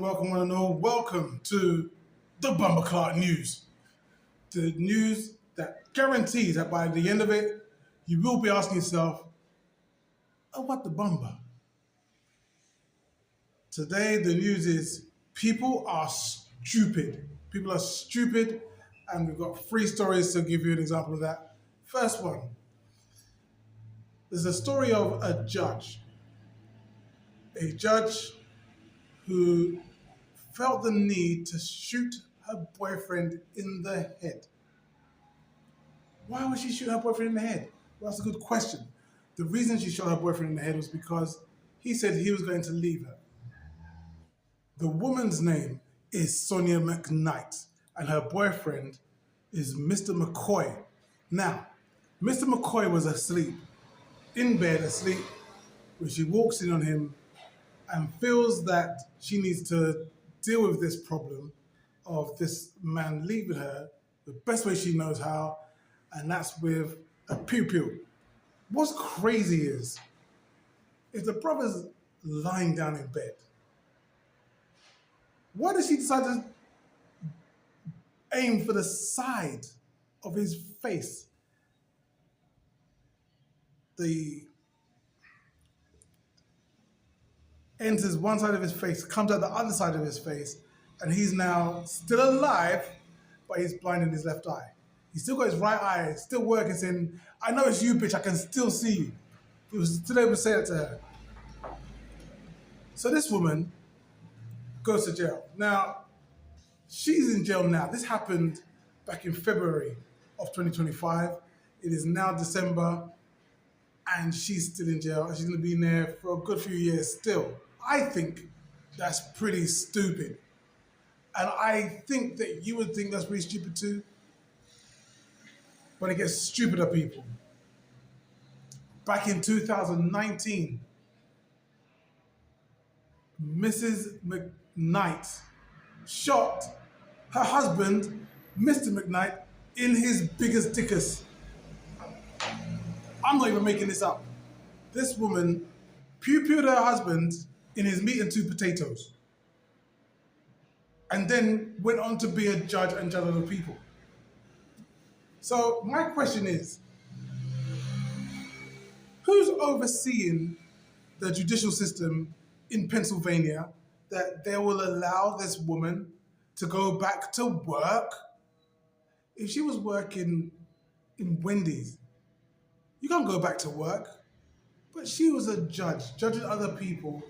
welcome one and all. Welcome to the BOM BA CLAART news. The news that guarantees that by the end of it, you will be asking yourself, oh, what the bumba? Today, the news is people are stupid. People are stupid, and we've got 3 stories to give you an example of that. First one, there's a story of a judge who felt the need to shoot her boyfriend in the head. Why would she shoot her boyfriend in the head? Well, that's a good question. The reason she shot her boyfriend in the head was because he said he was going to leave her. The woman's name is Sonia McKnight, and her boyfriend is Mr. McCoy. Now, Mr. McCoy was asleep, in bed, asleep, when she walks in on him and feels that she needs to deal with this problem of this man leaving her the best way she knows how, and that's with a pew-pew. What's crazy is, if the brother's lying down in bed, why does she decide to aim for the side of his face? The enters one side of his face, comes out the other side of his face, and he's now still alive, but he's blind in his left eye. He's still got his right eye, still working, saying, I know it's you, bitch, I can still see you. He was still able to say that to her. So this woman goes to jail. Now, she's in jail now. This happened back in February of 2025. It is now December, and she's still in jail. She's gonna be in there for a good few years still. I think that's pretty stupid. And I think that you would think that's pretty stupid too. But it gets stupider, people. Back in 2019, Mrs. McKnight shot her husband, Mr. McKnight, in his biggest dickus. I'm not even making this up. This woman pew-pewed her husband in his meat and 2 potatoes, and then went on to be a judge and judge other people. So my question is, who's overseeing the judicial system in Pennsylvania that they will allow this woman to go back to work? If she was working in Wendy's, you can't go back to work. But she was a judge, judging other people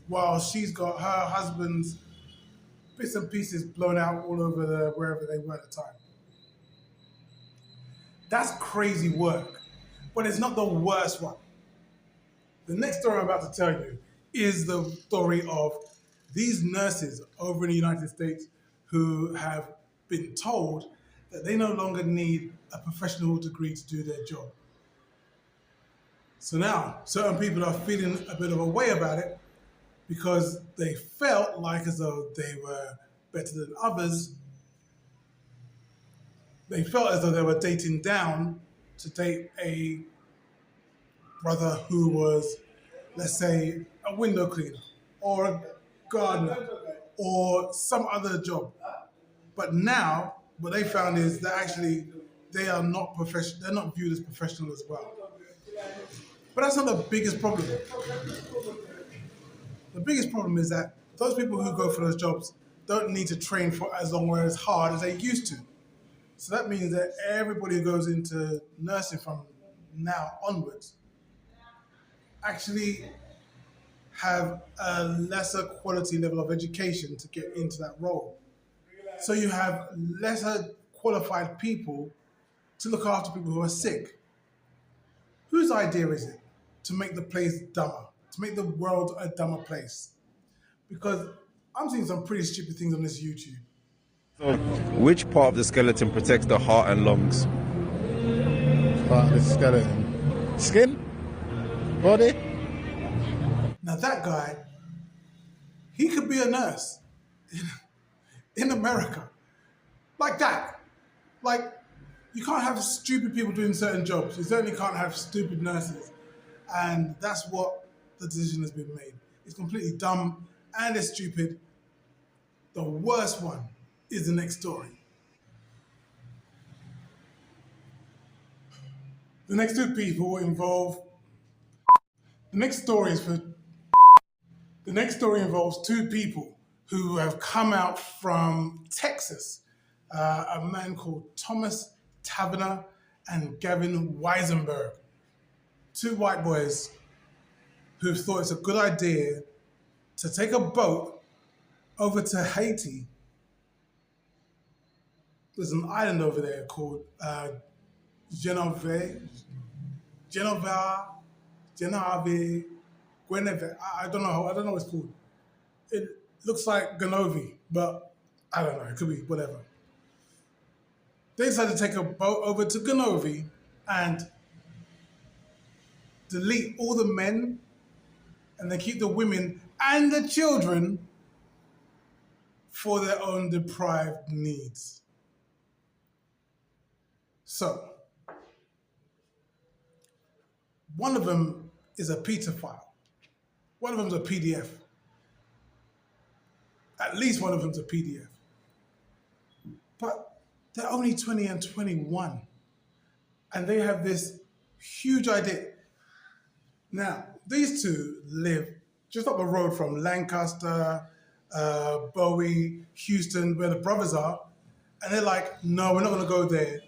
while she's got her husband's bits and pieces blown out all over wherever they were at the time. That's crazy work, but it's not the worst one. The next story I'm about to tell you is the story of these nurses over in the United States who have been told that they no longer need a professional degree to do their job. So now, certain people are feeling a bit of a way about it because they felt like as though they were better than others. They felt as though they were dating down to date a brother who was, let's say, a window cleaner or a gardener or some other job. But now, what they found is that actually they are not professional. They're not viewed as professional as well. But that's not the biggest problem. The biggest problem is that those people who go for those jobs don't need to train for as long or as hard as they used to. So that means that everybody who goes into nursing from now onwards actually have a lesser quality level of education to get into that role. So you have lesser qualified people to look after people who are sick. Whose idea is it to make the place dumber, to make the world a dumber place? Because I'm seeing some pretty stupid things on this YouTube. So, which part of the skeleton protects the heart and lungs? Part of the skeleton. Skin? Body? Now that guy, he could be a nurse in America. Like that. Like, you can't have stupid people doing certain jobs. You certainly can't have stupid nurses. And that's what the decision has been made. It's completely dumb and it's stupid. The worst one is the next story. The next two people involve. The next story is for. The next story involves two people who have come out from Texas. A man called Thomas Taverner and Gavin Weisenberg. Two white boys who thought it's a good idea to take a boat over to Haiti. There's an island over there called Geneve, Geneva, Geneve, Guinevere. I don't know. I don't know what it's called. It looks like Genovi, but I don't know. It could be whatever. They decided to take a boat over to Genovi and delete all the men and then keep the women and the children for their own deprived needs. So, one of them is a pizza file. One of them is a PDF. At least one of them's a PDF. But they're only 20 and 21. And they have this huge idea. Now, these two live just up the road from Lancaster, Bowie, Houston, where the brothers are. And they're like, no, we're not going to go there.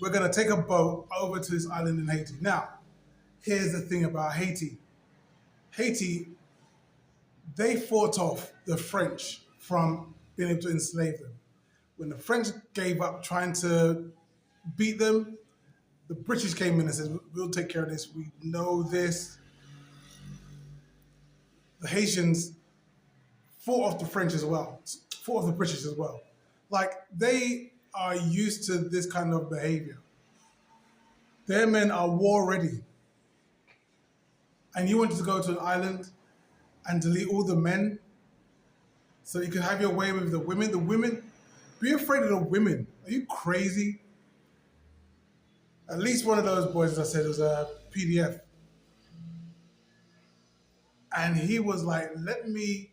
We're going to take a boat over to this island in Haiti. Now, here's the thing about Haiti. Haiti, they fought off the French from being able to enslave them. When the French gave up trying to beat them, the British came in and said, we'll take care of this. We know this. The Haitians fought off the French as well, fought off the British as well. Like, they are used to this kind of behavior. Their men are war ready. And you wanted to go to an island and delete all the men so you could have your way with the women. The women, be afraid of the women. Are you crazy? At least one of those boys, as I said, was a PDF. And he was like, let me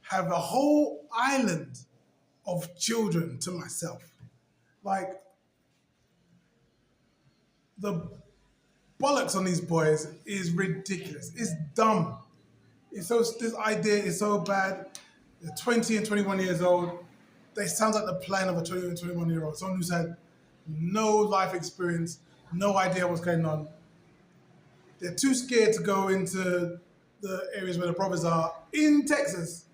have a whole island of children to myself. Like, the bollocks on these boys is ridiculous. It's dumb. This idea is so bad. They're 20 and 21 years old. They sound like the plan of a 20 and 21-year-old. Someone who's had no life experience, no idea what's going on. They're too scared to go into the areas where the brothers are in Texas.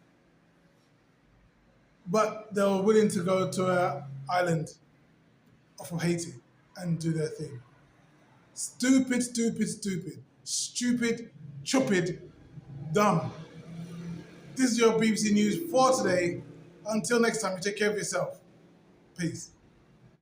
But they were willing to go to an island off of Haiti and do their thing. Stupid, stupid, stupid. Stupid, chupid, dumb. This is your BBC News for today. Until next time, you take care of yourself. Peace.